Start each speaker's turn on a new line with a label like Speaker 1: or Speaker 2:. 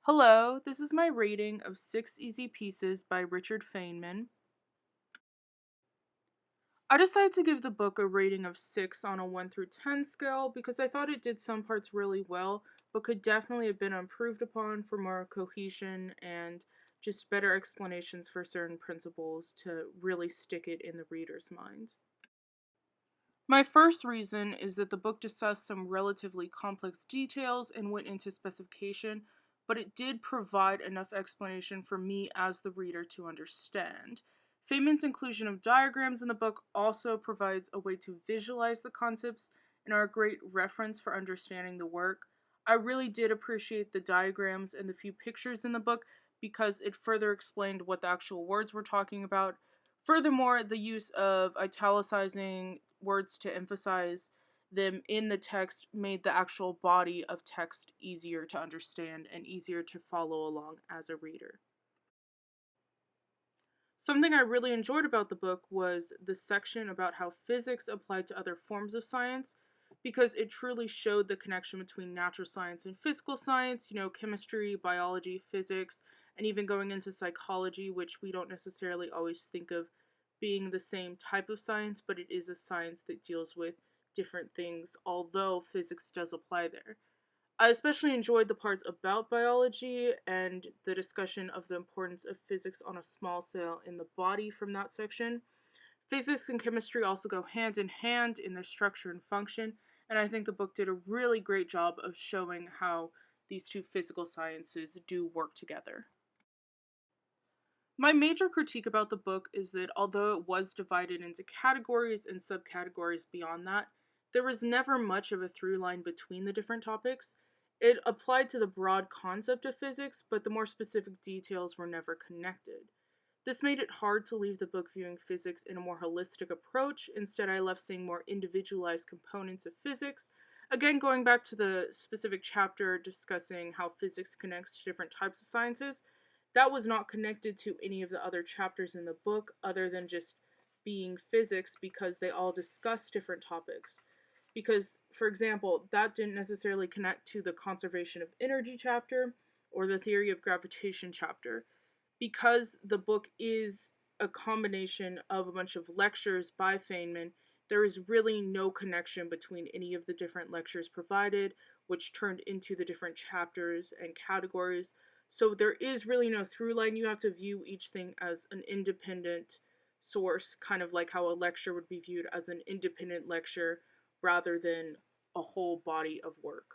Speaker 1: Hello, this is my rating of Six Easy Pieces by Richard Feynman. I decided to give the book a rating of 6 on a 1 through 10 scale because I thought it did some parts really well, but could definitely have been improved upon for more cohesion and just better explanations for certain principles to really stick it in the reader's mind. My first reason is that the book discussed some relatively complex details and went into specification, but it did provide enough explanation for me as the reader to understand. Feynman's inclusion of diagrams in the book also provides a way to visualize the concepts and are a great reference for understanding the work. I really did appreciate the diagrams and the few pictures in the book because it further explained what the actual words were talking about. Furthermore, the use of italicizing words to emphasize them in the text made the actual body of text easier to understand and easier to follow along as a reader. Something I really enjoyed about the book was the section about how physics applied to other forms of science because it truly showed the connection between natural science and physical science, chemistry, biology, physics, and even going into psychology, which we don't necessarily always think of being the same type of science, but it is a science that deals with different things, although physics does apply there. I especially enjoyed the parts about biology and the discussion of the importance of physics on a small scale in the body from that section. Physics and chemistry also go hand in hand in their structure and function, and I think the book did a really great job of showing how these two physical sciences do work together. My major critique about the book is that although it was divided into categories and subcategories beyond that, there was never much of a through line between the different topics. It applied to the broad concept of physics, but the more specific details were never connected. This made it hard to leave the book viewing physics in a more holistic approach. Instead, I left seeing more individualized components of physics. Again, going back to the specific chapter discussing how physics connects to different types of sciences, that was not connected to any of the other chapters in the book other than just being physics because they all discuss different topics. Because, for example, that didn't necessarily connect to the conservation of energy chapter or the theory of gravitation chapter. Because the book is a combination of a bunch of lectures by Feynman, there is really no connection between any of the different lectures provided, which turned into the different chapters and categories. So there is really no through line. You have to view each thing as an independent source, kind of like how a lecture would be viewed as an independent lecture rather than a whole body of work.